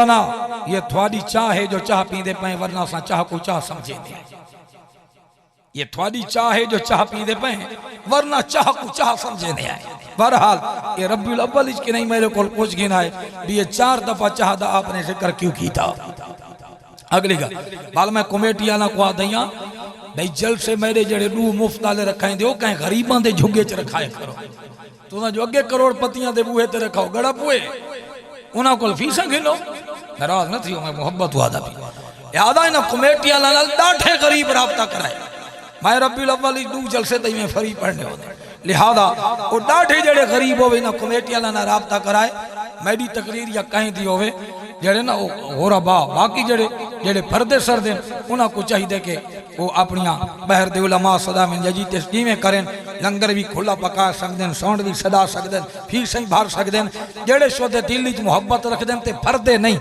ना ये थोड़ी चाह है जो चाह पींदे पे वरना सा चाह को चाह समझे नहीं। ये थोड़ी चाह है जो चाह पींदे पे वरना चाह को चाह समझे नहीं आए। बहरहाल ये रब्बुल अव्वल के नहीं मेरे को कुछ गिना है भी ये 4 दफा चाहता आपने जिक्र क्यों की था। अगली गल बाल मैं कमेटी वाला को आ दिया भाई जल से मेरे जड़े 2 मुफ्त वाले रखाए दो कहीं गरीबों के झुगे च रखाए करो तो जो अगे करोड़पतियां दे बूहे ते रखाओ गड़ा पुए उन्होंने को फीसा गिनो नाराज न थी मैं मोहब्बत वादा भी याद है ना कमेटी वाला डाठे गरीब राबता कराए मैं रब्बुल अव्वल 2 जलसे तई में फ्री पढ़ने होते लिहाजा वो डाठे जड़े गरीब होवे ना कमेटी वाला ना राबता कराए मेरी तकरीर या कहीं दी होवे जड़े ना होरा बाकी जड़े जड़े पर्दे सरदे उन्होंने को चाहिए कि वो अपनिया बहर दे उलमा सदा में जजी तस्दीमें करें लंगर भी खुला पका सकते हैं साउंड भी सदा सकते हैं फीस ही भर सकते हैं जेड़े शोदे दिल च मुहब्बत रखते हैं फरदे नहीं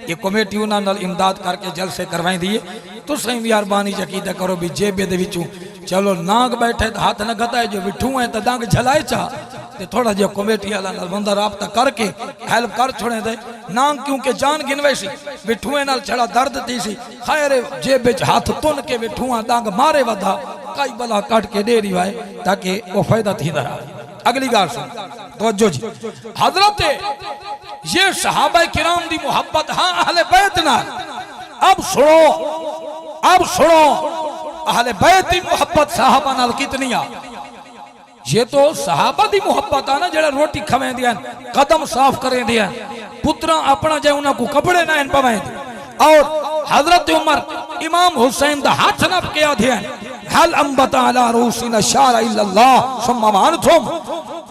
ये कमेटी उन्होंने इमदाद करके जल से करवाई दिए तो सही मेहरबानी यकीन करो भी जेबे दे विचों चलो नाग बैठे तो हाथ न गताए जो बिठू है तो डांग झलाए चा ते थोड़ा जो कमेटी वाला बंदा राबता करके हेल्प कर छोड़े दे नांग क्योंकि जान गिनवे सी बिठुए नाल छड़ा दर्द थी सी खैर जेब च हाथ तुन के बिठुआ डांग मारे वधा कई बला काट के दे रही है ताकि वो फायदा थी रहा। अगली गाल सुन तवज्जो जी हजरत ये सहाबा किराम दी मोहब्बत हाँ अहले बैत ना अब सुनो अहले बैत दी मोहब्बत सहाबा नाल कितनी आ ये तो सहाबा दी मोहब्बत आ ना जड़ा रोटी खवे दिया कदम साफ करे दिया पुत्रा अपना जाए उन्हें को कपड़े ना इन पवाए और हजरत उमर इमाम हुसैन दा हाथ नप के आधे हल अंबता अला रूसिन शारा इल्लल्लाह सुम्मा मानथुम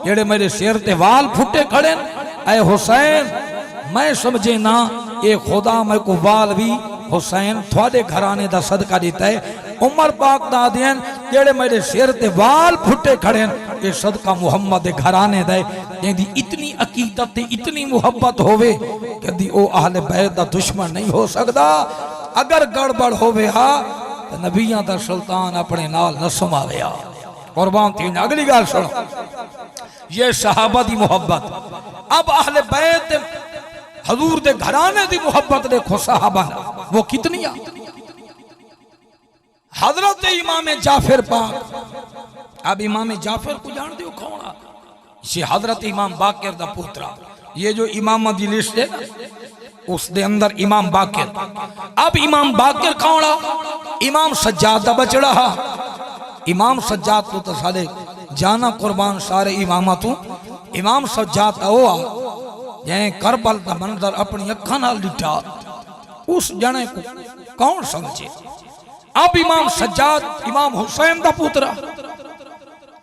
जेड़े मेरे सिर ते वाल फुटे खड़े ऐ हुसैन मैं समझे ना ये खुदा मैं को वाल भी हुसैन थोड़े घराने दा सदका देता है उमर पाक दा देन जेड़े मेरे सिर ते वाल फुटे खड़े ये सदका मुहम्मद दे घराने दे जेदी इतनी अकीदत इतनी मुहब्बत होवे कदी ओ अहले बैत दा दुश्मन नहीं हो सकदा। अगर गड़बड़ होवे हा तो नबियां दा सुल्तान अपने नाल न समावे आ कुर्बान थी। अगली गल सुनो ये सहाबा दी मोहब्बत अब अहले बैत हजूर दे घराने दी मोहब्बत देखो सहाबा वो कितनी आ। हजरत इमाम जाफर पाक अब इमाम जाफर को जान दो कौन आ ये हजरत इमाम बाकिर दा पुत्रा ये जो इमाम दी लिस्ट है उस दे अंदर इमाम बाकिर अब इमाम बाकिर कौन आ इमाम सज्जाद दा बचड़ा हा इमाम सज्जाद को तो सारे जाना कुर्बान सारे इमामा तू इमाम सज्जाद ओ आ जे करबल दा मंजर अपनी अखां नाल दिठा उस जने को कौन समझे। अब इमाम सज्जाद इमाम हुसैन दा पुत्रा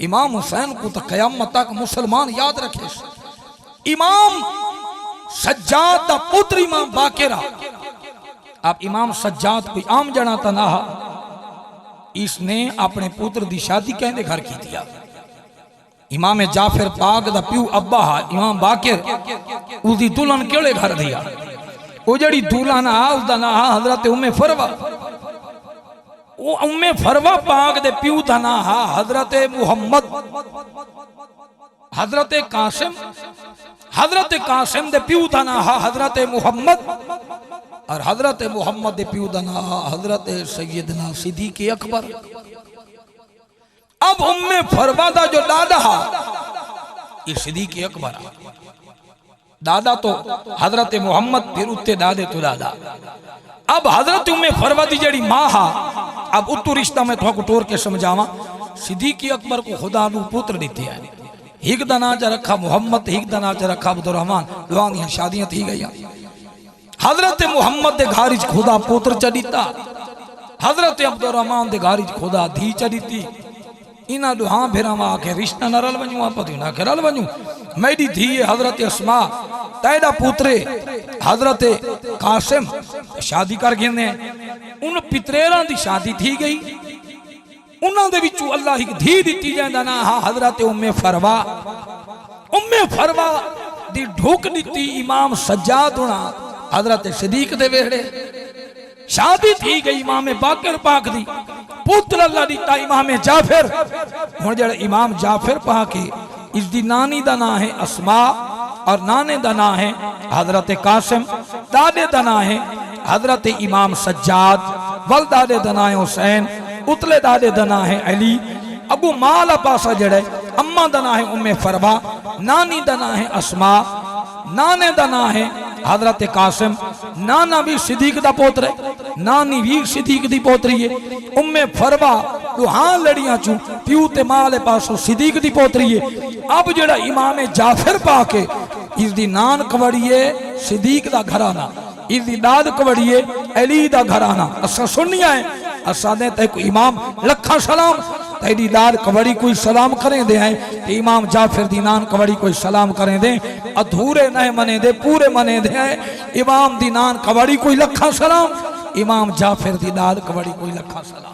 इमाम हुसैन को तो कयामत तक मुसलमान याद रखे। इमाम सज्जाद दा पुत्र इमाम बाकिरा अब इमाम सज्जाद कोई आम जना तो ना इसने अपने पुत्र दी शादी कहने घर की दिया। इमाम जाफर पाक दा प्यू अब्बा इमाम बाकिर उसकी दुल्हन केड़े घर दिया वो जड़ी दुल्हन आ उसका ना हजरत उम्मे फरवा वो उम्मे फरवा पाक दे प्यू दा ना हजरत मुहम्मद हजरत कासिम दे प्यू दा ना हजरत मुहम्मद और हजरत मुहम्मद दे प्यू दा ना हजरत सैयदना सिद्दीक अकबर। अब उम्मे फरवा दा जो दादा ये सिद्दीक अकबर दादा तो हजरत मुहम्मद फिर उत्ते दादे तो दादा। अब हजरत उम्मे फरवा दी जड़ी मां हा अब उतो रिश्ता में थोड़ा टोर के समझावा सिद्दीक अकबर को खुदा नु पुत्र देते हैं हिक दा नाम रखा मुहम्मद हिक दा नाम रखा अब्दुर्रहमान दुआन दी शादियां थी गई। हजरत मुहम्मद दे घर च खुदा पुत्र चदीता हजरत अब्दुर्रहमान दे घर च खुदा धी चदीती इना दुहा भेरावा के रिश्ता न रल वणू आप ना के रल वणू मेरी धी हजरत अस्मा तैदा पुत्रे हजरत कासिम शादी कर गिने उन पितरेरा दी शादी थी गई उन्हां दे विचों अल्लाह एक धी दिती जांदा ना हजरत उम्मे फरवा दी ढोक दिती इमाम सज्जाद होना हजरत सिद्दीक दे वेड़े शादी थी गई इमाम बाकिर पाक दी पुत्र अल्लाह दिता इमाम जाफर हुण जेड़ा इमाम जाफर पाक है इसकी नानी दा नाम है अस्मा और नाने दा नाम है हजरत कासिम, दादे दा नाम है हजरत इमाम सज्जाद, वल दादे दा नाम है हुसैन, उतले दादे दा नाम है अली। अबू माल पासा जड़े अम्मा दा नाम है उम्मे फरबा, नानी दा नाम है अस्मा, नाने दा नाम है हजरत कासिम। नाना भी सिद्दीक दा पोत्र है, नानी भी सिद्दीक दी पोतरी है। उम्मे फरबा दुहां लड़ियां चू प्यू ते माल पासों सिद्दीक दी पोतरी है। अब जड़ा इमाम जाफर पाके इसदी नान कवड़िए सिद्दीक दा घराना, इसदी दाद कवड़िए अली दा घराना। असा सुनिया है असा दे ते इमाम लखा सलाम, तेरी दाद कवड़ी कोई सलाम करें दे है, इमाम जाफर दी नान कवड़ी कोई सलाम करें दे, अधूरे नहीं मने दे पूरे मने दे है। इमाम दी नान कवड़ी कोई लखा सलाम, इमाम जाफर दी दाद कवड़ी कोई लखा सलाम।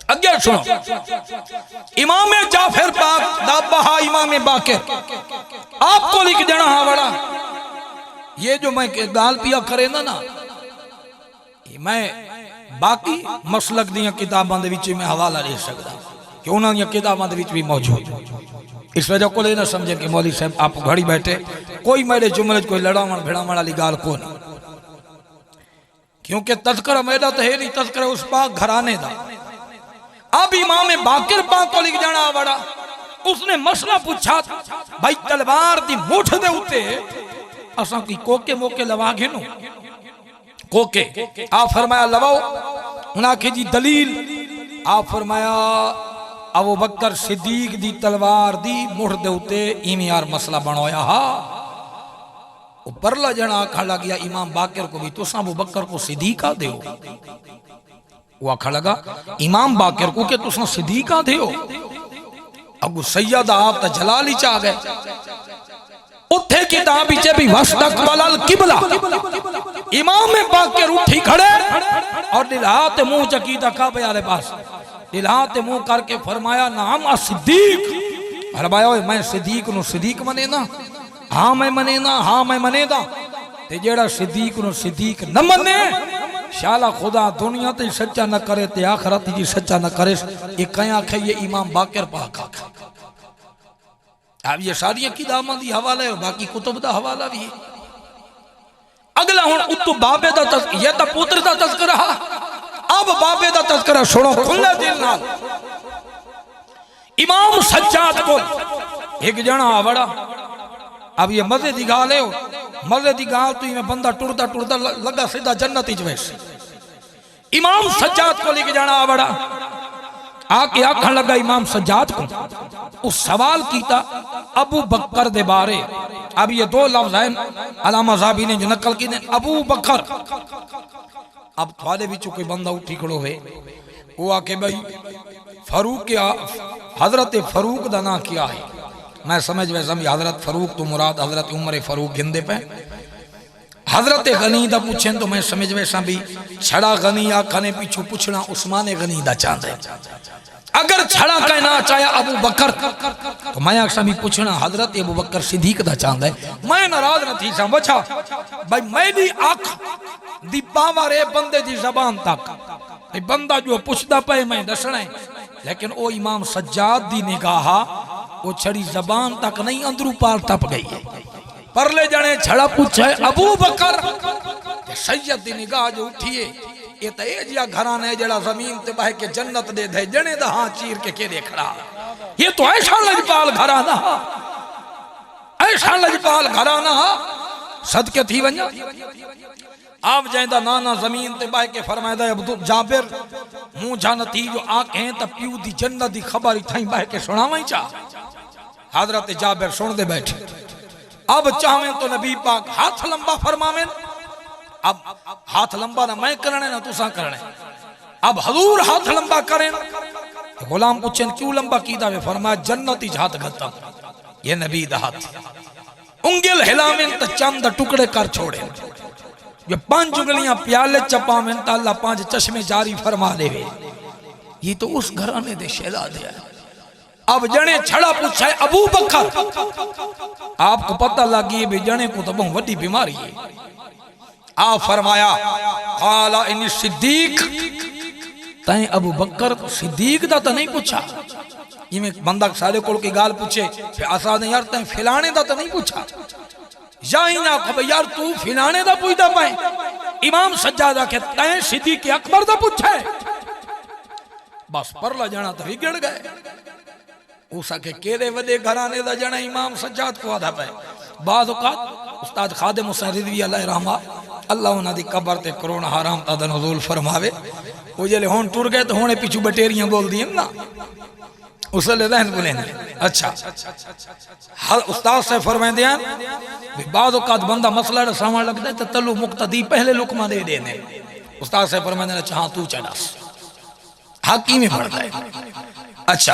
अगे सुनो, इमाम जाफर पाक दाबहा इमाम बाकिर आपको लिख देना। हाँ बड़ा ये जो मैं गाल पिया करे ना मैं बाकी मसलक दियां किताबां दे विच मैं हवाला दे सकदा कि उन्हां दियां किताबां दे विच भी मौजूद। इस वजह को ना समझे कि मौलवी साहब आप घड़ी बैठे कोई मेरे जुमले कोई लड़ावण भिड़ावण वाली गाल को नहीं, क्योंकि तज़किरा मेरा तो है नहीं, तज़किरा उस पाक घराने दा। अब इमाम बाकिर पाक को लिख जाना बड़ा, उसने मसला पूछा भाई तलवार दी मुठ दे उत्ते असा की कोके मोके लवा घेनो कोके। आप फरमाया लवाओ, उन्हें आखे जी दलील। आप फरमाया अबू बकर सिद्दीक दी तलवार दी मुठ दे उत्ते इवें यार मसला बनोया। हा परला जना आखा लग गया इमाम बाकिर को भी तुसा अबू बकर को सिद्दीका दे। वो आखा लगा इमाम बाकिर को के तुसा सिद्दीका दे। अगू सैयद आप तो जलाल ही चाह गए। उठे किताब पीछे भी वस्तकबलल किबला, इमाम बाकिर उठी खड़े और दिलहाते मुंह चकीदा काबे वाले पास दिलहाते मुंह करके फरमाया नाम सिद्दीक। फरमाया मैं सिद्दीक नु सिद्दीक मने ना, हाँ मैं मने ना, हाँ मैं मने दा। ते जेड़ा सिद्दीक नु सिद्दीक न मने शाला खुदा दुनिया ते सच्चा न करे ते आखिरत जी सच्चा न करे। ये कया आखे ये इमाम बाकिर पाक आखे। अब ये सारी किताबां दी हवाला है, बाकी कुतुब दा हवाला भी है। अगला हुन उत्तु बाबे दा ये ता पुत्र दा तज़किरा। अब बाबे दा तज़किरा सुनो खुले दिल नाल। इमाम सज्जाद को एक जना आवड़ा। अब ये मजे दी गाल है, मजे दी गाल तो मैं बंदा टुरदा टुरदा लगा सीधा जन्नत ही वैसे। इमाम सज्जाद को लेके जाना आवड़ा, आके आखन लगा इमाम सज्जाद को उस सवाल कीता अबू बकर दे बारे। अब ये दो लफ्ज हैं अलामा ज़ाबी ने जो नकल की ने अबू बकर। अब थोड़े भी कोई बंदा उठी खड़ो है वो आके भाई फरूक हजरत फरूक दा ना क्या है। मैं समझ वैसा भी हजरत फरूक तो मुराद हजरत उमर फरूक गिंदे पे। हजरत गनी दा पूछें तो मैं समझ वैसा भी छड़ा गनी आखने पीछू पूछना उस्मान गनी दा चाहते। अगर छड़ा कहना चाहे अबू बकर तो मैं आखसा भी पूछना हजरत अबू बकर सिद्दीक दा चाहता है। मैं नाराज न थी बचा भाई मेरी आंख दी पावर है बंदे दी जबान तक बंदा जो पुछदा पे मैं दसना है, लेकिन ओ इमाम सज्जाद दी निगाह वो छड़ी जबान तक नहीं अंदरू पार टप गई है। परले जने छड़ा पूछे अबू बकर सैयद दी निगाह जो उठिए ये तो ए जिया घराना है जड़ा जमीन ते बह के जन्नत दे दे जने दा हां चीर के देखड़ा। ये तो ऐसा लजपाल घराना, ऐसा लजपाल घराना सदके थी वञा। आप जैदा नाना जमीन ते बह के फरमायदा अब्दुल जाबिर मुंह जान थी जो आंखें त प्यू दी जन्नत दी खबर इथाई बह के सुनावई चा। हजरत जाबिर सुन दे बैठे। अब चाहें तो नबी पाक हाथ लंबा फरमावें। अब हाथ लंबा ना मैं करने ना तुसा करने। अब हजूर हाथ लंबा करें। गुलाम पूछें क्यों लंबा कीदा वे फरमाया जन्नती हाथ गता ये नबी दा हाथ। उंगल हिलावें तो चंद टुकड़े कर छोड़े। ये 5 उंगलियां प्याले चपावें तो अल्लाह 5 चश्मे जारी फरमा देवे। ये तो उस घराने दे शहजादे है। अब जने छड़ा पूछा है अबू बकर। आपको पता लगी भी जने को तो बहुत बड़ी बीमारी है। आप फरमाया काला इन सिद्दीक तैं अबू बकर सिद्दीक दा तो नहीं पूछा। जिमें बंदा सारे कोल की गाल पूछे असा ने यार तैं फिलाने दा तो नहीं पूछा या ही ना कब यार तू फिलाने दा पूछदा पाए। इमाम सज्जाद आखे तैं सिद्दीक अकबर दा पूछे। बस परला जना तो विगड़ गए। उस आखे केड़े वडे घराने दा जना इमाम सज्जाद को आधा पाए। बाद औकात उस्ताद खादिम हुसैन रिजवी अलैहि रहमा अल्लाह उन्हां दी कब्र ते करोड़ हराम दा नज़ूल फरमावे। वो जले हुण टुर गए तो हुणे पिछू बटेरियां बोल दी ना उसले रहन बोले। अच्छा हर उस्ताद से फरमाते हैं बाद औकात बंदा मसला सामान लगता है तो तलु मुक्तदी पहले लुकमा दे देने। उस्ताद से फरमाते हैं अच्छा तू चढ़ास हाकी में पड़ गए। अच्छा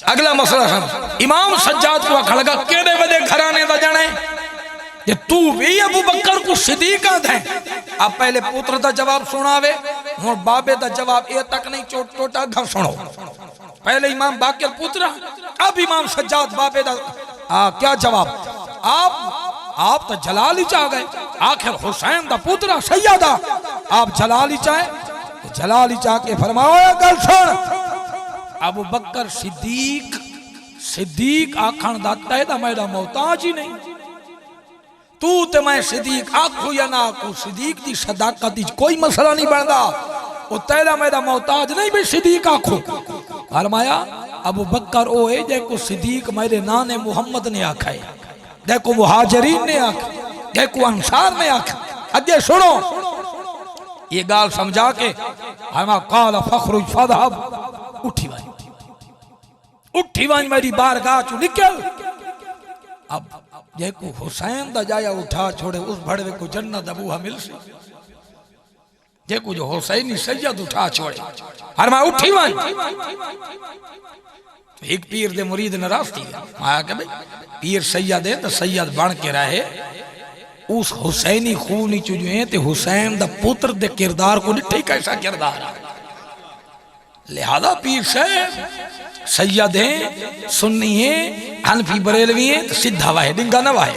अगला मसला समझ। इमाम सज्जाद को खड़गा केड़े वडे घराने दा जाने ये तू भी अबू बकर को सिद्दीक है। अब पहले पुत्र दा जवाब सुनावे हुण बाबे दा जवाब ए तक नहीं टोटा घर सुनो। पहले इमाम बाकिर पुत्र अब इमाम सज्जाद बाबे दा क्या जवाब। आप तो जलाली चाह गए आखिर हुसैन दा पुत्र सैयदा आप जलाली चाहे तो जलाली चाह के फरमाओ गल सुन। अबू बकर सिद्दीक आखण दा तैदा मेरा मोहताज ही नहीं। तू ते मैं सिद्दीक आखू या ना आखू सिद्दीक दी सदाकत दी कोई मसला नहीं बनता। वो तेरा मेरा मोहताज नहीं भी सिद्दीक आखू। फरमाया अबू बकर ओ है देखो सिद्दीक मेरे नाने मुहम्मद ने आखा है देखो मुहाजिरीन ने आखा देखो अंसार ने आखा। अजे सुनो ये गाल समझा के हमा काल फखरुज फदहब उठी वाई मेरी बारगाह चु निकल। अब देखो हुसैन दा जाया उठा छोड़े उस भड़वे को जन्नत अबूहा मिल से देखो जो हुसैनी सैयद उठा छोड़े हर मैं उठी वाई तो एक पीर दे मुरीद नाराज थी आया के भाई पीर सैयद है तो सैयद बन के रहे उस हुसैनी खून चुजे ते हुसैन दा पुत्र दे किरदार को निठे कैसा किरदार है। लिहाजा पीर साहब सैयद है सुन्नी है हनफी बरेलवी है तो सीधा वाहे डिंगा ना वाहे।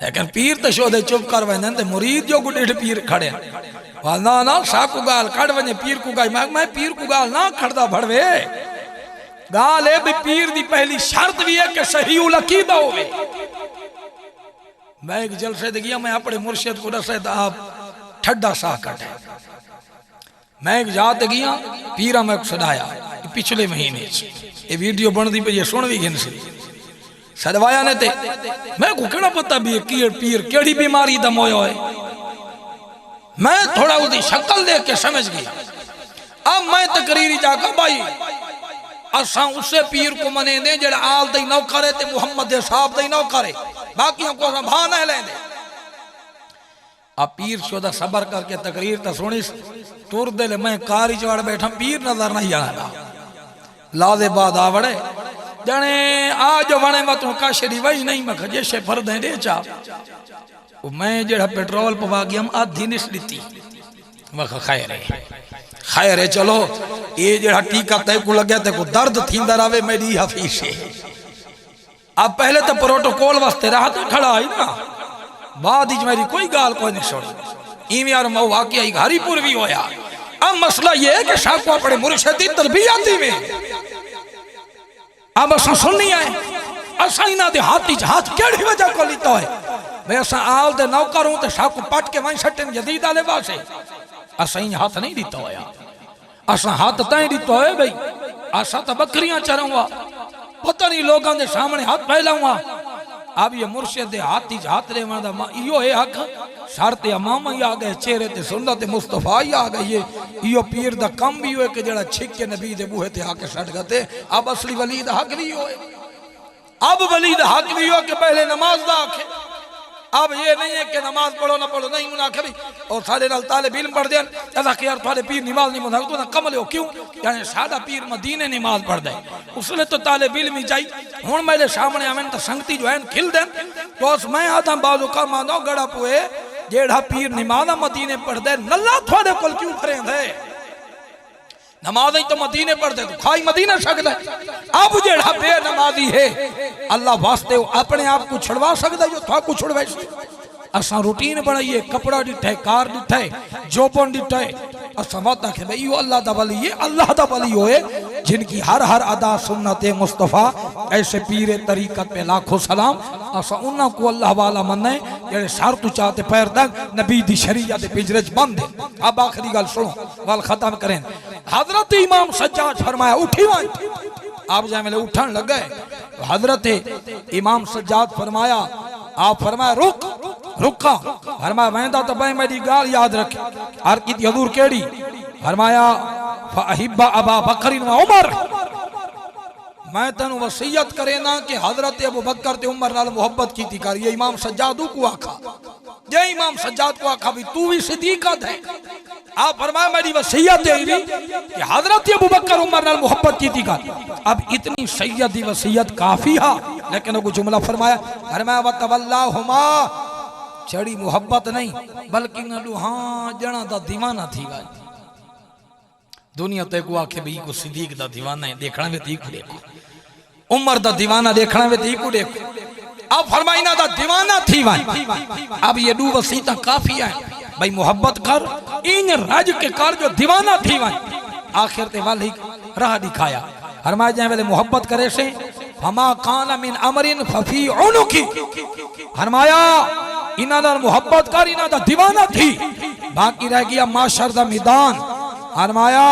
लेकिन पीर तो शोधे चुप कर वे मुरीद जो गुडेठ पीर खड़े ना ना साकू गाल कड़ वने पीर को गाय मैं पीर को गाल ना खड़दा भड़वे गाल है भी पीर दी पहली शर्त भी है कि सही उल अकीदा होवे। मैं एक जलसे दे गया मैं अपने मुर्शिद को दसे आप ठड्डा सा कटे। मैं एक जात गया पीरा मैं सदाया पिछले महीने ये वीडियो बनती पई है सुन भी गिन सी सदवाया ने ते मैं को केड़ा पता भी की पीर केड़ी बीमारी दा मोयो है। मैं थोड़ा उसकी शक्ल देख के समझ गया। अब मैं तकरीरी जाकर भाई असा उसे पीर को मने दे जेड़ा आल दे नौकर है ते मुहम्मद दे साहब दे नौकर है बाकी को भा ना लेंदे। अब पीर शोदा सबर करके तकरीर तो सुनी तुर दे मैं कारी चढ़ बैठा पीर नजर नहीं आना लादे बाद आवड़े जने आज वणे मत काशरी वही नहीं मैं जैसे फर्द है दे चा मैं जेड़ा पेट्रोल पवा गया हम आधी निस दी मैं खैर है चलो ये जेड़ा टीका तय को लगे ते को दर्द थींदा रहे मेरी हफीज है। अब पहले तो प्रोटोकॉल वास्ते रहा था खड़ा है ना बाद मेरी कोई गाल कोई नहीं सुनी इवें यार मैं वाकई हरीपुर भी होया। अब मसला ये है कि साहब को अपने मुर्शिद की तरबियत में अब असा सुननी है असा इना दे हाथी हाथ केड़ी वजह को लीता है मैं असा आल दे नौकर हूं ते साहब को पट के वहीं सटन जदीद आले पासे असा इन हाथ नहीं दीता होया। असा हाथ ताई दीता है भाई असा तो बकरियां चराऊंगा पता नहीं लोगों के सामने हाथ फैलाऊंगा। अब ये मुर्शिद दे हाथी हाथ रे वंदा इयो है हक शर्त इमाम ही आ गए चेहरे ते सुन्नत मुस्तफा ही आ गई है। इयो पीर दा कम भी होए कि जेड़ा छिक के नबी दे बूहे ते आके सट गते। अब असली वली दा हक नहीं होए। अब वली दा हक भी हो कि पहले नमाज दा आखे। अब ये नहीं है कि नमाज पढ़ो ना पढ़ो नहीं मुना कभी और सारे नाल तालिब इल्म पढ़ देन ऐसा कि यार तुम्हारे पीर नमाज नहीं पढ़ा तो ना कमल हो क्यों यानी सादा पीर मदीने नमाज पढ़ दे उसने तो तालिब इल्म ही चाहिए। हुण मेरे सामने आवन तो संगती जो है खिल देन तो मैं आदा बाजू का मानो गड़ा पुए जेड़ा पीर नमाज मदीने पढ़ दे नल्ला थोड़े कोल क्यों करे थे नमाज तो मदीने पढ़ते तो खाई मदीना सकता है। अब जेड़ा बेनमाजी है अल्लाह वास्ते अपने आप को छुड़वा सकता जो था को छुड़वाई। असा रूटीन बनाइए कपड़ा डिठा है कार डिठा है जोबन डिठा है असमत के भाई यो अल्लाह दा वली है, अल्लाह दा वली होए जिनकी हर हर अदा सुन्नत मुस्तफ़ा, ऐसे पीरे तरीकत पे लाखों सलाम। असा उन्ना को अल्लाह वाला मन्ने जेड़े सर तू चाहते पैर तक नबी दी शरीयत दे पिंजरे च बंद है। अब आखिरी गल सुनो, गल खत्म करें। हजरत इमाम सज्जाद फरमाया उठी वन, आप जाए मेले उठन लग गए। हजरत इमाम सज्जाद फरमाया, आप फरमाया रुक रुका, फरमाया वेंदा तो भाई मेरी गाल याद रखे। हर की हजूर केड़ी? फरमाया फहिब्बा अबा बकर व उमर, मैं तेन वसीयत करे ना कि हजरत अबू बकर ते उमर नाल मोहब्बत की थी कर। ये इमाम सज्जाद को आखा, जे इमाम सज्जाद को आखा भी तू भी सिद्दीकत है। आप फरमाया मेरी वसीयत है कि हजरत अबू बकर उमर नाल मोहब्बत की थी कर। अब इतनी सैयदी वसीयत काफी है, लेकिन वो जुमला फरमाया, फरमाया व तवल्लाहुमा, चढ़ी मोहब्बत नहीं बल्कि नडू हाँ जना दा दीवाना थी वा। दुनिया ते को आखे भी को सिद्दीक दा दीवाना है, देखना में तीक देखो, उमर दा दीवाना देखना में तीक देखो। अब फरमाइना दा दीवाना थी वा। अब ये दो वसीयत काफी है भाई, मोहब्बत कर इन राज के कर जो दीवाना थी वा। आखिर ते वाली राह दिखाया, फरमाया जाए वाले मोहब्बत करे से हमा कान मिन अमरिन फफी उनुकी, फरमाया इना दा मोहब्बत कर, इना दा दीवाना थी। बाकी रह गया माशर दा मैदान। फरमाया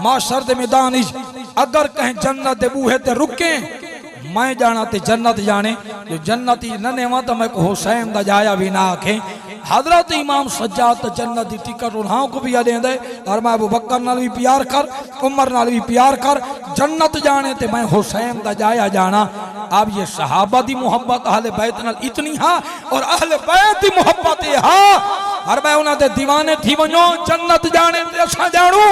माशर दे मैदान अगर कहीं जन्नत दे बूहे ते रुके, मैं जाना ते जन्नत जाने, जो जन्नत ही न नेवा तो मैं को हुसैन दा जाया भी ना आखे। हजरत इमाम सज्जाद जन्नत की टिकट उन्हां को भी दे दे, और मैं अबू बकर नाल भी प्यार कर, उमर नाल भी प्यार कर, जन्नत जाने ते मैं हुसैन दा जाया जाना। अब ये सहाबा दी मोहब्बत अहले बैत नाल इतनी हा, और अहले बैत दी मोहब्बत ये हा, और मैं उन्हां दे दीवाने थी वनो जन्नत जाने ते असा जानू।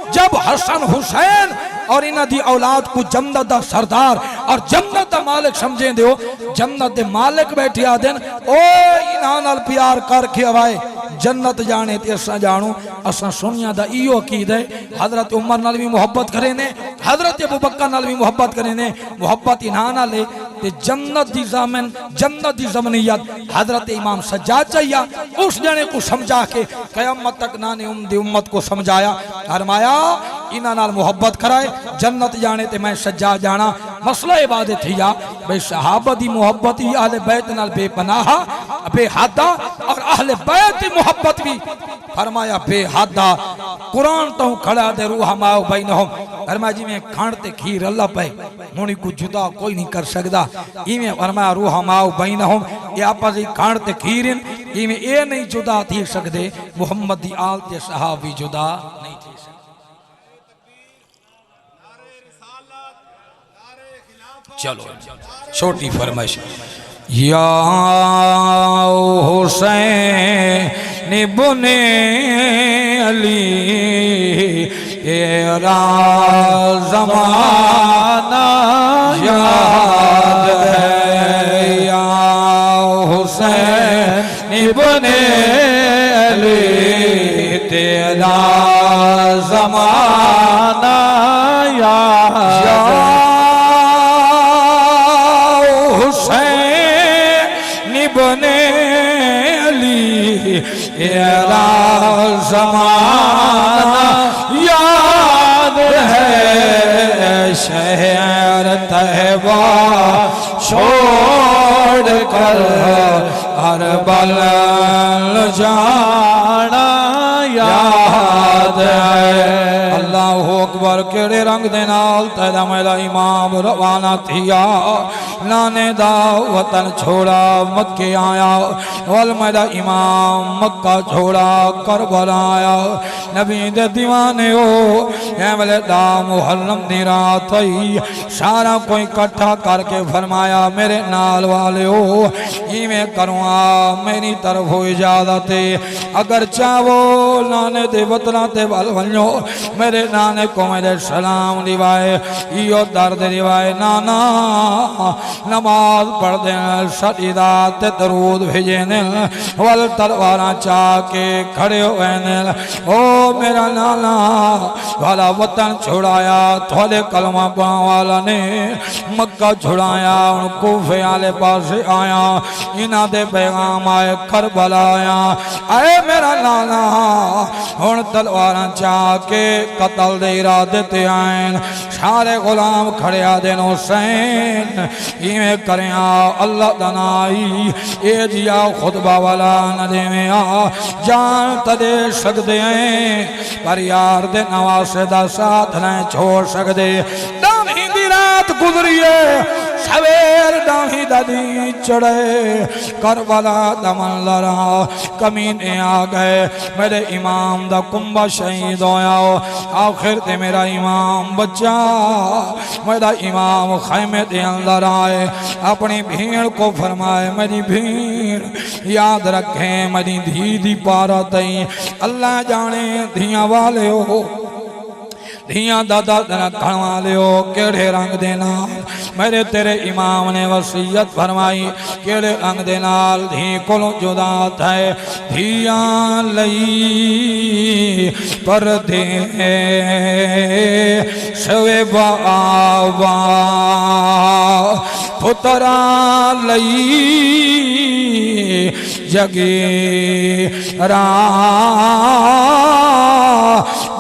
जब हसन हुसैन और इन्हां दी औलाद को जन्नत दा सरदार और जन्नत दा मालिक समझे दो, जन्नत दे मालिक बैठे आदन ओ इन्हां नाल प्यार करके आवाए जन्नत जाने ते असा जानू। असा सुनिया दा इयो अकीद है, हजरत उमर नाल भी मोहब्बत करे ने, हजरत अबू बकर नाल भी मोहब्बत करे ने। मोहब्बत इन्हां नाल है ते जन्नत दी ज़मीन, जन्नत दी ज़मीनियत हजरत इमाम सज्जाद चाहिए। उस जने को समझा के क़यामत तक नाने उम्मत को समझाया, फरमाया इन्हां नाल मोहब्बत कराए जन्नत जाने ते मैं सज्जाद जाना। मसला इबादत थी या भाई सहाबा दी मोहब्बत ही अहले बैत नाल बेपनाह बेहदा, और अहले बैत दी मोहब्बत भी फरमाया बेहदा। कुरान तो खड़ा दे रूह माओ बैनहुम, फरमाया जिवें खाण ते खीर अल्लाह पे मुनी को जुदा कोई नहीं कर सकदा, इवें फरमाया रूह माओ बैनहुम, ये आपस ही खाण ते खीर इवें ए नहीं जुदा थी सकदे, मुहम्मद दी आल ते सहाबी जुदा नहीं थी सकदे। चलो छोटी फरमाइश, या हुसैन इब्ने अली तेरा ज़माना याद है, या हुसैन इब्ने अली तेरा ज़माना याद है, इब्ने अली तेरा ज़माना याद है। शहर तैबा छोड़ कर करबल जाना याद है। अल्लाहु अकबर केड़े रंग दे नाल तेरा मेरा इमाम रवाना थिया, नाने दा वतन छोड़ा मक्के आया, वल मेरा इमाम मक्का छोड़ा करबला आया। नबी दे दीवाने हो एवले दा मुहर्रम दी रात आई, सारा कोई इकट्ठा करके फरमाया मेरे नाल वाले हो इवें करूँगा मेरी तरफ हो इजाजत है, अगर चाहो नाने दे वतना ते वल वनो, मेरे नाने को मेरे सलाम दिवाए यो दर्द दिवाए नाना नमाज पढ़ दे सजीदा ते दरूद भेजे ने वल तलवारा चा के खड़े हुए ने ओ मेरा नाना वाला वतन छुड़ाया थोड़े कलमा पाने वाला ने मक्का छुड़ाया कूफे वाले पास आया इन्हां दे पैगाम आए करबला आया आए मेरा नाना हुण तलवारा चा के कतल दे इरादे ते आए सारे गुलाम खड़े आदन हुसैन इवें करिया अल्लाह दा नाई ए जिया खुतबा वाला न देवें जान तदे सकदे हैं पर यार दे नवासे दा साथ नहीं छोड़ सकदे दामी दी रात गुजरिए सवेर डाही दादी चढ़े करबला दमन लड़ा कमीने आ गए मेरे इमाम दा कुंभा शहीद होया आखिर ते मेरा इमाम बच्चा मेरा इमाम खैमे दे अंदर आए अपनी भीड़ को फरमाए मेरी भीड़ याद रखे मेरी धी दी पारा तई अल्लाह जाने धिया वाले हो धिया दादा रखण वाले हो केड़े रंग दे नाल मेरे तेरे इमाम ने वसीयत फरमाई केड़े रंग दे नाल धी कोलों जुदा थे धिया लई परदे सवे बाबा पुतरा लई जगे रा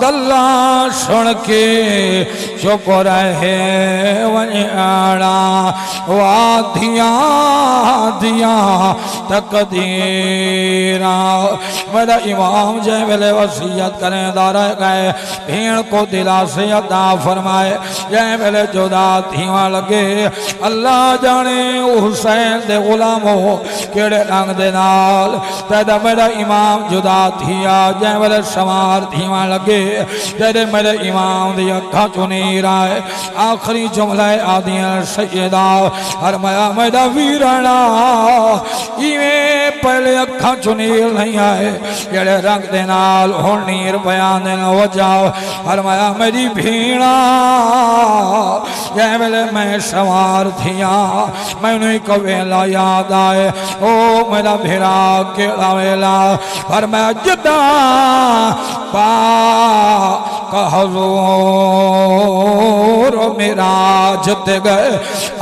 गल्ला सुन के चुप रहे वना वादिया दिया तकदीरा मेरा इमाम जय वेले वसीयत करें दारा गए भीड़ को दिला से अता फरमाए जय वेले जुदा धीवा लगे अल्लाह जाने हुसैन दे गुलाम हो केड़े रंग दे नाल तेरा मेरा इमाम जुदा थिया जय वेले सवार धीवा लगे तेरे मेरे इमाम दी अखा चो नीर आए आखिरी जुमला आदियां सैयदा फरमाया मेरा वीराना इवें पहले अखा चो नीर नहीं आए जेड़े रंग दे नाल हुण नीर बयान देन वजाओ फरमाया मेरी भीड़ा जै वेले मैं सवार थिया मैनू एक वेला याद आए ओ मेरा भेरा केड़ा वेला फरमाया जिदा पा कहलो मेरा जते गए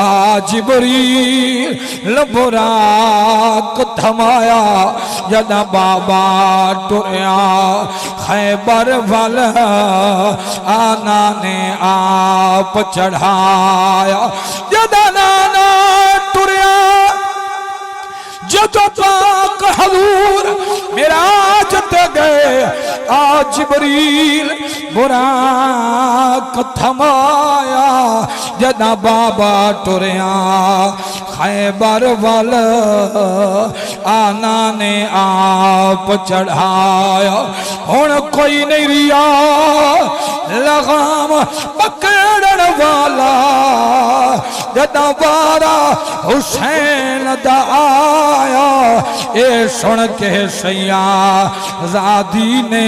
आज बरी लबोरा थमाया जदा बाबा टुरया खैबर वाल आना ने आप चढ़ाया जदा नाना टुरया जदों पाक हजूर मेरा जते गए आज बरील बुरा थमाया जदा बाबा टुरया खैबर वाल आना ने आप चढ़ाया हुण कोई नहीं रिया लगाम पकड़न वाला जदा वारा हुसैन दा आया ए सुन के सैया ज़ादी ने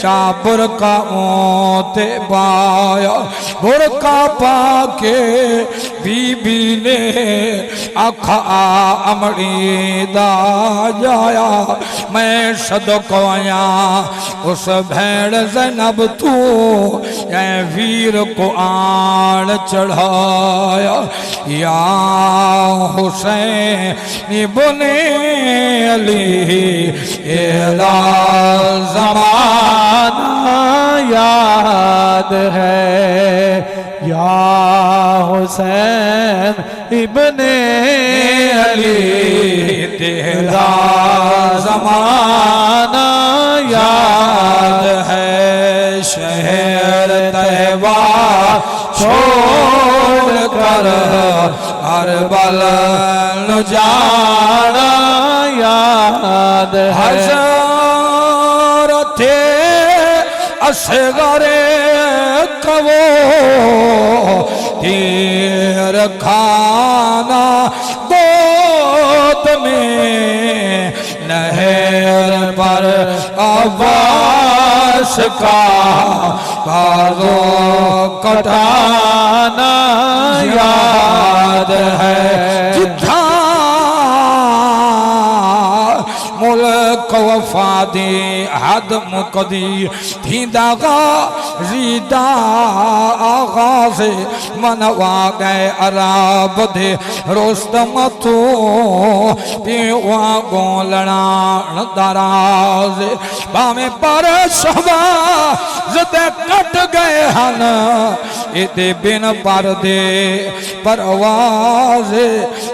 चापुर का ओते पाया बुरका पाके बीबी ने आखा अमड़ी दा जाया मैं सदक आया उस भेड़ ज़ैनब तू ए वीर को आड़ चढ़ाया या हुसैन इब्ने अली एला ज़माना याद है या हुसैन इब्ने अली तेरा ज़माना याद है शहर तैबा छोड़ कर अरबल न जाना याद है थे असगरे कवो तीर खाना गोद में नहर पर आवाज अब्बास का बाजों कटाना याद है। जिथा मुल्क वफादी हद मुकदी थींदा रीदा आगाज़ मनवा गए अराब दे रोस्तम तो पीवा गोलना दराज बामे पर शबा ज़दे कट गए हन इते बिन परदे परवाज़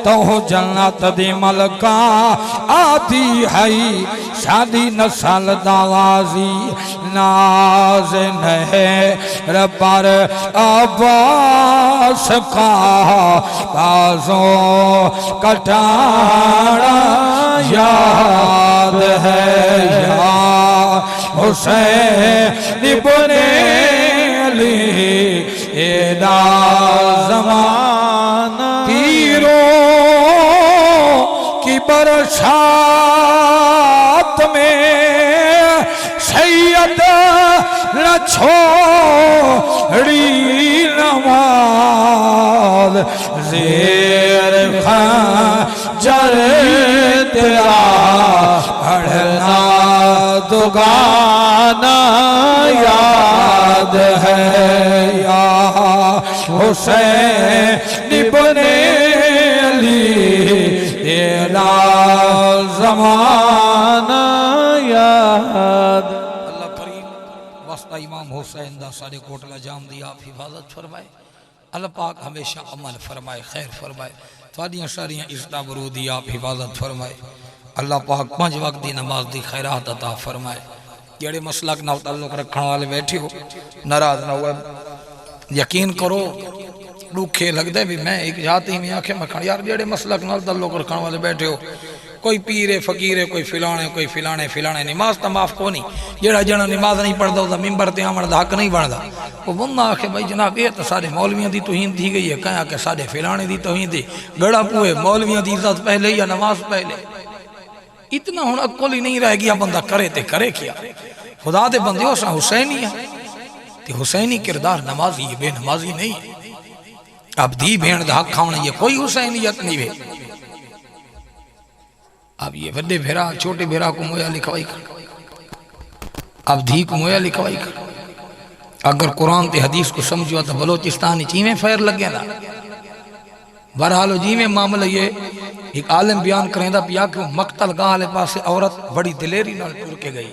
तो जन्नत दी मलका आती है शादी नसल दावाजी नाज नहर पर अब्बास का बाजों कटाना याद है। या हुसैन इब्ने अली एदा ज़माना तीरों की बरसात में सैयद न छोड़ी नमाज ज़ेर खंजर तेरा पढ़ना दुगाना याद है। या हुसैन इब्ने अली तेरा ज़माना याद। अल्लाह करीम वास्ता इमाम हुसैन दा सारे कोटला जाम दी आप हिफाजत फरमाए। अल्लाह पाक हमेशा अमल फरमाए, खैर फरमाए। सारियां सारियां इज़्ज़त बरूद दी आप हिफाजत फरमाए। अल्लाह पाक 5 वक्त दी नमाज दी खैरात अता फरमाए। जेड़े मसलक नाल ताल्लुक रखने वाले बैठे हो नाराज ना हुआ। यकीन करो दुखे लगता भी मैं एक जाति में आखे मैं यार जेड़े मसलक नाल ताल्लुक रखने वाले बैठे हो कोई पीरे फकीरे कोई फिलाने नमाज तो माफ को नहीं। जेड़ा जना नमाज नहीं पढ़ता उसका मिंबर ते आवन दा हक नहीं बनता। वो बंदा आखे भाई जनाब ये तो सारे मौलवियों की तौहीन थी गई है। कह के साढ़े फिलाने की तौहीन थी गड़ा पुए मौलवियों की इज्जत पहले या नमाज पहले। इतना हुण अक्ल ही नहीं रह गया बंदा करे ते करे क्या। खुदा दे बंदे असां हुसैनी है ते हुसैनी किरदार नमाजी है बेनमाजी नहीं है। अब धी भेण दा हक खावण ये कोई हुसैनियत नहीं है। अब ये बड़े भेरा छोटे भेरा को मोया लिखवाई कर, अब धी को मोया लिखवाई कर। अगर कुरान ते हदीस को समझो तो बलोचिस्तान चीमें फैर लगे ना। बहरहाल जी मामला ये एक आलम बयान करेंदा पिया कि मकतल गाह वाले पासे औरत बड़ी दिलेरी नाल टुर के गई।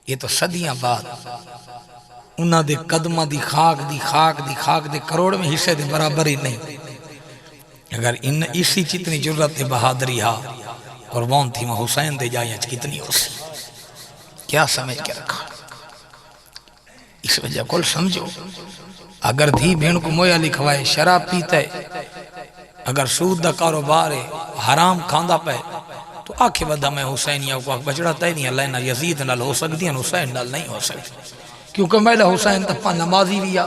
ये तो सदियां बाद उन्हां दे कदमां दी खाक दे करोड़ में हिस्से दे बराबर ही नहीं। अगर इन इसी जितनी जरूरत है बहादुरी हा कुर्बान थी वहां हुसैन दे जाए कितनी हो सी। क्या समझ के रखा इस वजह को समझो। अगर धी भेण को मोया लिखवाए शराब पीते अगर सूद का कारोबार है हराम खांदा पे तो आखे बदा मैं हुसैनिया को बचड़ा तय नहीं लेना यजीद नाल हो सकती है हुसैन नाल नहीं हो सकती। क्योंकि मैदा हुसैन तपा नमाजी भी आ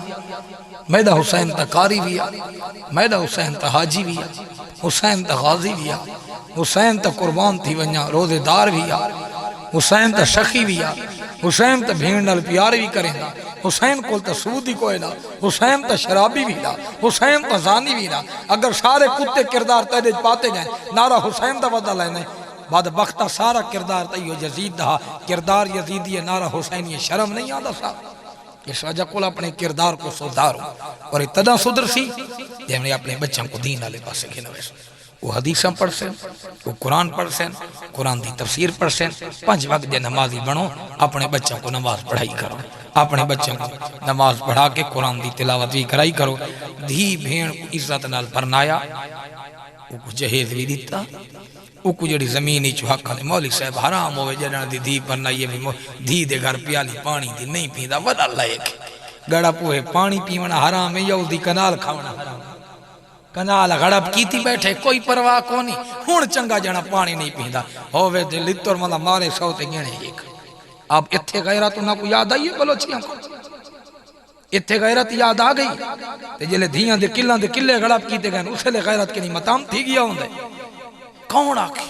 मैदा हुसैन त कारी भी आ मैदा हुसैन त हाजी भी आ हुसैन त गाजी भी आ हुसैन त कुर्बान थी वञा रोजेदार भी आ हुसैन त शखी भी आ हुसैन त भेण नाल प्यार भी करेंदा हुसैन को तो सूद ही कोई ना हुसैन तो शराबी भी ना हुसैन तो जानी भी ना। अगर सारे कुत्ते किरदार तेरे पाते गए नारा हुसैन का बदला लेने बाद बख्ता सारा किरदार तैयो यजीद दा किरदार यजीदी है नारा हुसैनी शर्म नहीं आता साहब। इस वजह को अपने किरदार को सुधारो और इतना सुधर सी जैसे अपने बच्चों को दीन वाले पास खिलावे। वो हदीसा पढ़ सें वो कुरान पढ़ सें कुरान की तफसीर पढ़ सें 5 वक्त के नमाजी बनो। अपने बच्चों को नमाज पढ़ाई करो अपने बच्चों को नमाज पढ़ा के कुरान की तिलावत भी कराई करो। धी भेण इज्जत नाल परनाया वो जहेज भी दिता वो जी जमीन ही चुहाका ने मौली साहब हराम हो जन की धी परनाइए भी धी दे घर प्याली पानी दी नहीं पींदा वड़ा लायक गड़ा पुए पानी पीवना हराम है या उसकी कनाल खावना हराम। कनाल गड़प की बैठे कोई परवाह को नहीं हुण चंगा जना पानी नहीं पींदा होवे ते लित्तर मतलब मारे 100 ते गिणे एक। अब इत्थे गैरत ना को याद आई है बलोचियां को इत्थे गैरत याद आ गई ते जिले धियां दे किले गड़प कीते गए उसले गैरत के नहीं मताम थी गया होंदे। कौन आखे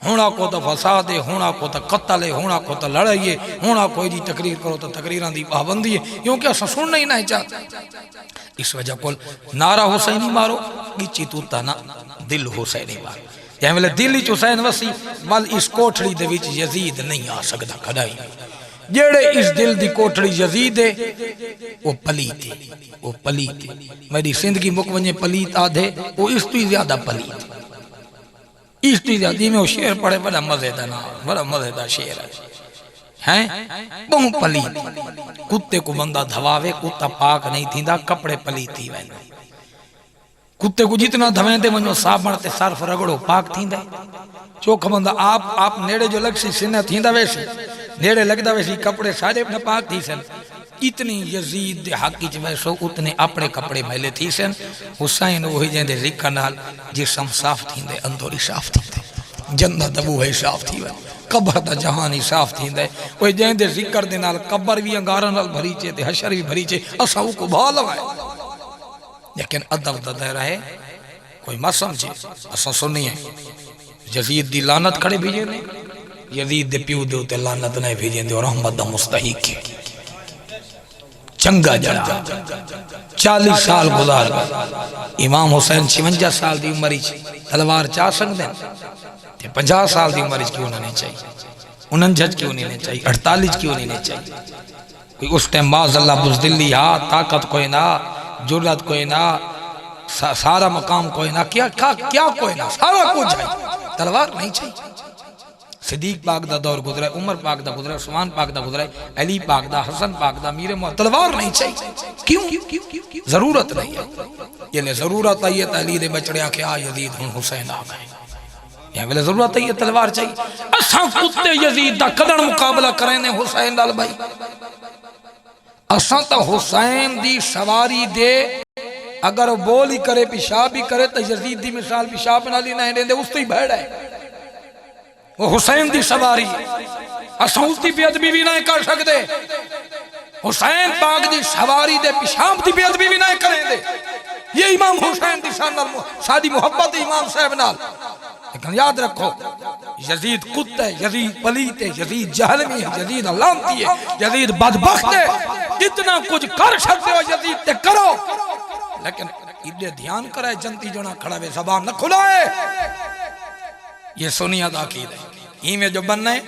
होना को तो फसाद है, होना को तो कत्ल है, होना को तो लड़ाई है, होना कोई जी तकरीर करो तो तकरीर की पाबंदी है, क्योंकि अस सुनना ही नहीं चाहते। इस वजह को नारा हुसैनी मारो गिची तूता ना दिल हुसैनी मारो। जै वे दिल हुसैन वसी वल इस कोठड़ी दे विच यजीद नहीं आ सकता कदाई। जेड़े इस दिल दी कोठड़ी यजीद है वो पलीत है, वो पलीत है। मेरी जिंदगी मुक वने पलीत आधे वो इस तो ज्यादा पलीत, इस तो ज्यादा में वो शेर पढ़े बड़ा मजेदार ना, बड़ा मजेदार शेर है बहु पलीत। कुत्ते को बंदा धवावे कुत्ता पाक नहीं थींदा, कपड़े पलीत थी वने। कुत्ते को जितना धवेंदे वनो साबण ते सर्फ रगड़ो पाक थींदा। चोख बंदा आप नेड़े जो लगसी सिने थींदा वैसे नेड़े लगदा वैसी कपड़े सारे न पाक थी सन। इतनी यजीद दे हक च वैसो उतने अपने कपड़े मैले थी सन। हुसैन वही जेंदे जिक्र नाल जिस्म साफ थींदे, अंदोरी साफ थींदे, जन्नत वो है साफ थी वे, कब्र दा जहान ही साफ थींदे। ओए जेंदे जिक्र दे नाल कब्र भी अंगारां नाल भरी चे ते हशर भी भरी चे, असा को भा लवाए। लेकिन अदब दा दायरा है कोई मत समझे। असा सुनिए यजीद दी लानत खड़े भेजे ने, यजीद दे प्यू दे उते लानत नहीं भेजेंदे और रहमत दा मुस्तहिक है। चंगा जड़ा 40 साल गुजार गए। इमाम हुसैन 56 साल की उम्र तलवार चा सकते 50 साल की उम्र क्यों नहीं चाहिए, 49 क्यों नहीं चाहिए, 48 क्यों नहीं चाहिए। उस टाइम माज़अल्लाह बुज़दिली हा, ताकत कोई ना, जुर्रत कोई ना, सारा मकाम कोई ना, क्या क्या क्या कोई ना, सारा कुछ है, तलवार नहीं चाहिए। सिद्दीक पाक दा दौर गुजरा, उमर पाक दा गुजरा, उस्मान पाक दा गुजरा, अली पाक दा, हसन पाक दा, मीर मोहम्मद। तलवार नहीं चाहिए, क्यों? जरूरत नहीं है। ये जरूरत आई है तो अली दे बचड़े आके आ यजीद हुन हुसैन आ गए, या वेले जरूरत है तलवार चाहिए। असा कुत्ते यजीद दा कदन मुकाबला करें ने हुसैन नाल भाई। असा तो हुसैन दी सवारी दे अगर बोल ही करे पेशाब ही करे तो यजीद दी मिसाल पेशाब नाल ही नहीं देंदे, उस तो ही भैड़ है। वो हुसैन दी सवारी असा उसकी बेअदबी भी नहीं कर सकते। हुसैन पाक दी सवारी दे पेशाब की बेअदबी भी नहीं करेंगे। ये इमाम हुसैन दी सादी मुहब्बत इमाम साहब नाल। लेकिन याद रखो यजीद कुत्ता है, यजीद पलीत है, यजीद जहलमी है, यजीद लानती है, यजीद बदबख्त है। जितना कुछ कर सकते हो यजीद ते करो, लेकिन इधर ध्यान कराए जनती जना खड़ा वे जबान न खुलाए। ये सोनिया दा अकीदा है। इमें जो बनना है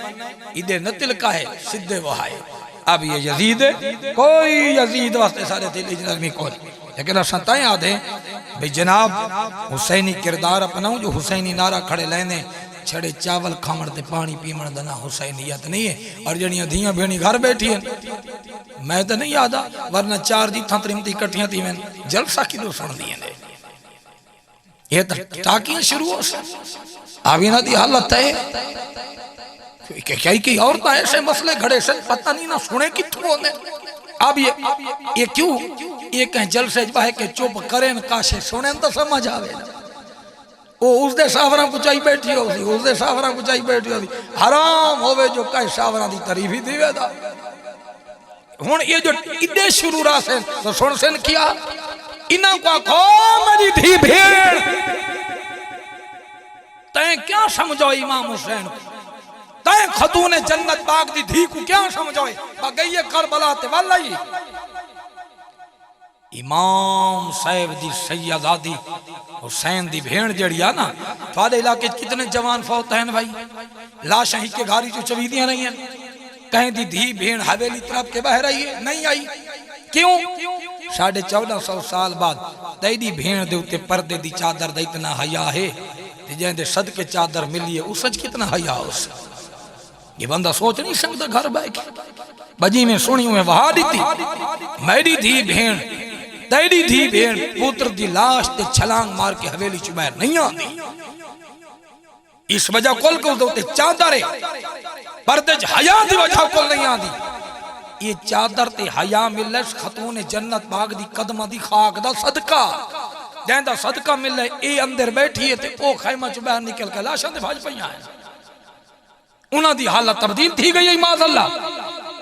इधर न तिलका है, सीधे वहाए। अब ये यजीद है, कोई यजीद वास्ते सारे दिल नरमी कोई। लेकिन असा ताई आदे भाई जनाब हुसैनी किरदार अपनाऊं, जो हुसैनी नारा खड़े लेने छड़े चावल खावण ते पानी पीवण दा ना हुसैनियत नहीं है। और जड़ियां धियां भेणी घर बैठी हैं, मैं तो नहीं याद वरना 4 जीथा त्रिमती इकट्ठियां थी मैं जलसा किलो सुन दिए ने। ये तो टाकियां शुरू हो आविना दी हालत है। कई औरत ऐसे मसले घड़े से पता नहीं ना सुने कितों ने। अब ये क्यों ये कहीं जलसे बह के चुप करें काशे सुने तो समझ आवे ना। वो उसदे सावरा कुचाई बैठी हो सी, उसदे सावरा कुचाई बैठी हो सी। हराम होवे जो कई सावरा दी तारीफ ही दीवेदा। हुन ये जो इदे शुरू रासे तो सुन सेन किया इना को आखो मेरी धी भेड़ तै क्या समझो इमाम हुसैन को, तै खतून जन्नत पाक दी धी को क्या समझो। गई करबला ते वाली इमाम साहब दी सैयदादी हुसैन दी भेड़ जड़ी आ ना, थोड़े इलाके कितने जवान फौत हैं भाई। लाश ही के घारी जो चवीदियां नहीं है, कहीं दी धी भेड़ हवेली तरफ के बह रही है, नहीं आई। क्यों? 1450 साल बाद तेरी भेड़ दे उत्ते पर्दे दी चादर दा इतना हया है, जेंदे सदके चादर मिली है उस कितना हया उस। ये बंदा सोच नहीं सकता घर बैठ बजी में सुनी में वहा दी मेरी धी भेड़ तेरी धी भेड़ पुत्र दी लाश ते छलांग मार के हवेली च बाहर नहीं आती। इस वजह कोल को दे चादर है पर्दे च हया दी वजह कोल नहीं आती। ये चादर ते हया मिले खतून जन्नत पाक दी कदम दी खाक दा सदका, जैंदा सदका मिले ए अंदर बैठी है ते ओ खैमा च बाहर निकल के लाशां दे भज पईयां है। उन्हां दी हालत तब्दील थी गई माज़अल्लाह।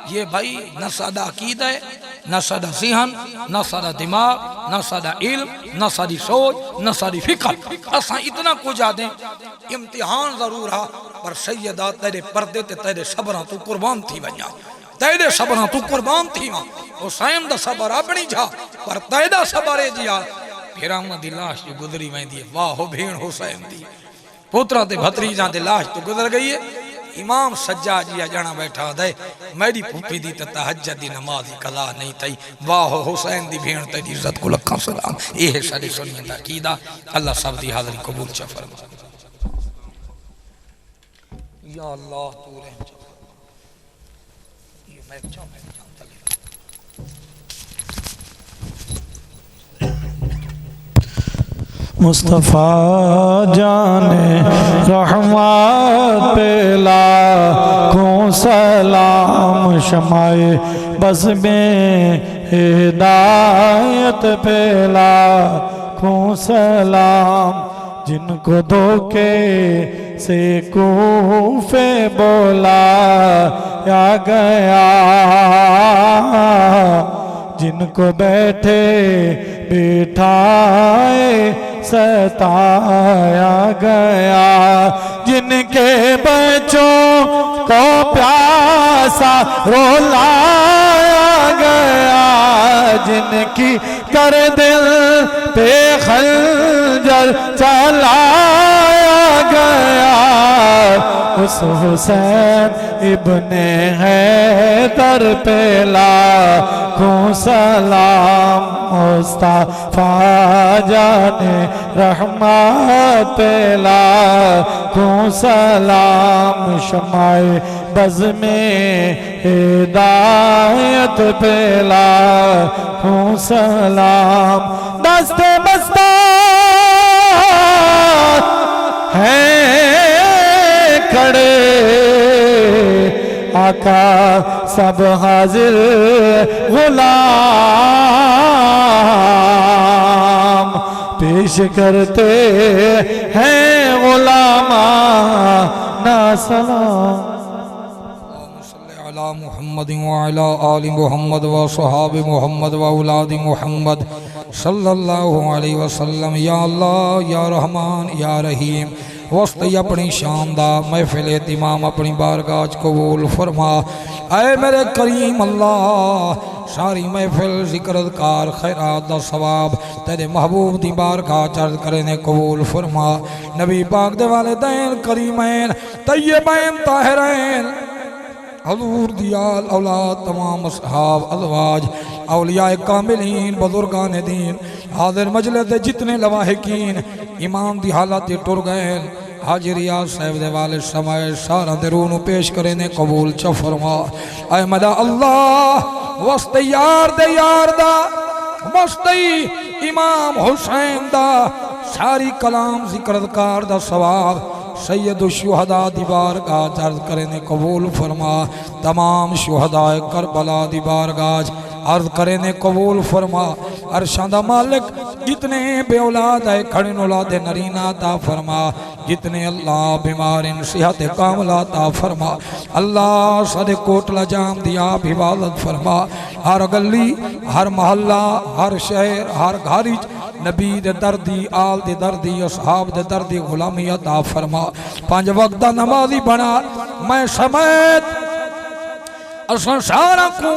ये भाई न सादा अकीदा है, न सादा ज़हन, न सादा दिमाग, न सादा इल्म, न सादी सोच, न सादी फिक्र। असा इतना कुछ आदे इम्तिहान जरूर हा पर सैयदा तेरे पर्दे ते तेरे सबरां तू कुर्बान थी वञा तेरे सबरां तू कुर्बान थी वा हुसैन दा सबर अपनी जा पर तेदा सबर है जिया फिराउन दी लाश जो गुजरी वेंदी है वाह हो भेण हुसैन दी पुत्रा ते भतरीजा दी लाश तो गुजर गई है इमाम सज्जा जी जना बैठा दे मेरी फूफी दी तहज्जुद दी नमाज कला नहीं थई वाह हुसैन दी भेण तेरी इज्जत को लखा सलाम ये साडी सुनिए दा कीदा अल्लाह सब दी हाज़री कबूल च फरमा या अल्लाह तू रहम च ये मैं मुस्तफ़ा जाने रहमत पे लाखों सलाम शमाए बस में हिदायत पे लाखों सलाम जिनको धोखे से कूफे बोला या गया जिनको बैठे बिठाए सताया गया जिनके बच्चों को प्यासा रुलाया गया जिनकी कर दिल पे खंजर चलाया गया उस हुसैन इब्ने हैदर पे लाखों सलाम मुस्तफा जाने रहमत पे लाखों सलाम शमाए बज़ में हिदायत पे लाखों सलाम दस्ते बस्ता है खड़े आका सब हाजिर गुलाम पेश करते हैं गुलामा ना सलाम मुहम्मद व अला आलि मुहम्मद व सहाबे मुहम्मद व औलाद मुहम्मद सल्लल्लाहु अलैहि वसल्लम या अल्लाह या रहमान या रहीम वस्ती अपनी शानदा महफिल इमाम अपनी बारगाह कबूल फरमा ऐ मेरे करीम अल्लाह सारी महफिल जिक्रकार खैरात दा सवाब तेरे महबूब दी बारगाह चर्ज करे ने कबूल फरमा नबी पाक दे वालिदैन करीमैन तय्यबैन ताहिरैन हजूर दियाल औलाद तमाम असहाब अलवाज औलिया कामिलीन बुजुर्गान दीन हाजिर मजलिस जितने लवाहिकीन इमाम दी हालत टुर गए हाजिरिया साहब दे वाले समय सारा दे रूह नूं पेश करे ने कबूल च फरमा ऐ मदा अल्लाह वस्ते यार दे यार दा मस्ती इमाम हुसैन दा सारी कलाम जिक्रकार दा सवाब सैयद शुहदा दी बारगाह अर्ज करे ने कबूल फरमा तमाम शुहदाए करबला दी बारगाह अर्ज करे ने कबूल फरमा अरशादा मालिक जितने बेऔलाद है खड़े औलाद नरीना ता फरमा जितने अल्लाह बीमार इन सेहत कामला ता फरमा अल्लाह सदे कोटला जाम दिया हिफाजत फरमा हर गली हर मोहल्ला हर शहर हर घर नबी दे दर्दी आल दे दर्दी असहाब दे दर्दी गुलामी अता फरमा पांच वक्त दा नमाजी बना मैं समेत असां सारा को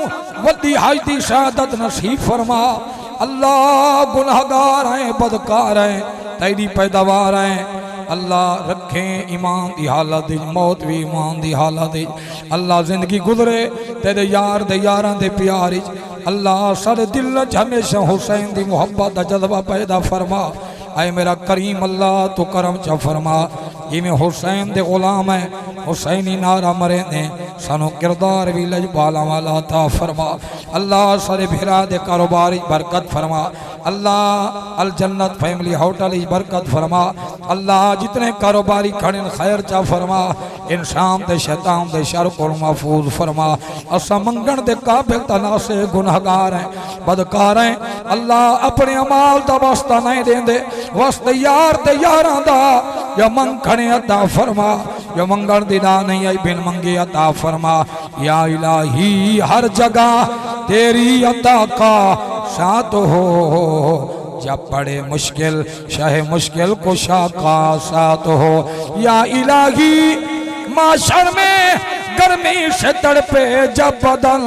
वड्डी हाजती शहादत नसीब फरमा अल्लाह गुनाहगार हैं बदकार हैं तेरी पैदावार हैं अल्लाह रखें ईमान दी हालत मौत भी ईमान दी हालत अल्लाह जिंदगी गुजरे तेरे यार दे यारां दे प्यार अल्लाह सारे दिल हमेशा हुसैन दी मोहब्बत का जज्बा पैदा फरमा आए मेरा करीम अल्लाह तो करम च फरमा जिमें हुसैन दे गुलाम है हुसैनी नारा मरे ने सानू किरदार भी लजबाला वाला ता फरमा अल्लाह सारे भिरा दे कारोबार बरकत फरमा अल्लाह अल जन्नत फैमिली होटल बरकत फरमा अल्लाह जितने कारोबारी खड़े खैर चा फरमा इंसान दे शैतान दे शर को महफूज फरमा असा मंगण दे काबिल तना से गुनाहगार हैं बदकार हैं अल्लाह अपने अमाल दा वास्ता नहीं देंदे वास्ते यार ते यारां दा या मंगणे अता फरमा या मंगण दी ना नहीं आई बिन मंगे अता फरमा या इलाही हर जगह तेरी अता का साथ हो जब बड़े मुश्किल शाहे मुश्किल को शाह का साथ हो या इलाही माशर में गर्मी से तड़पे जब बदन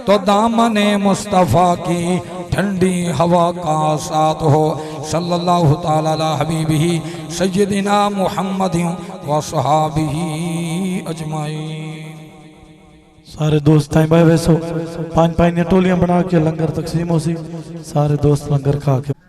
तो दामने मुस्तफ़ा की ठंडी हवा का साथ हो। सल्लल्लाहु ताला अला हबीबिही सय्यदिना मुहम्मदिन व सहाबिही अजमाइन। सारे दोस्त आए भाई वैसो पांच पांच टोलियां बना के लंगर तकसीम हो सी, सारे दोस्त लंगर खा के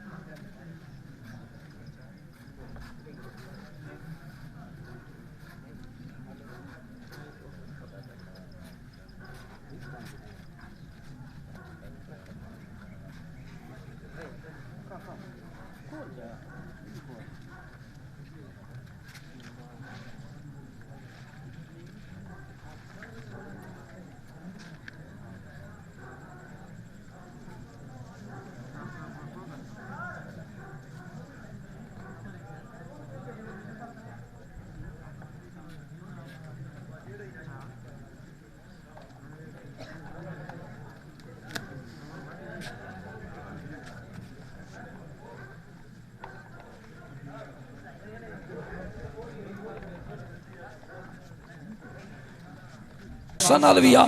सनलविया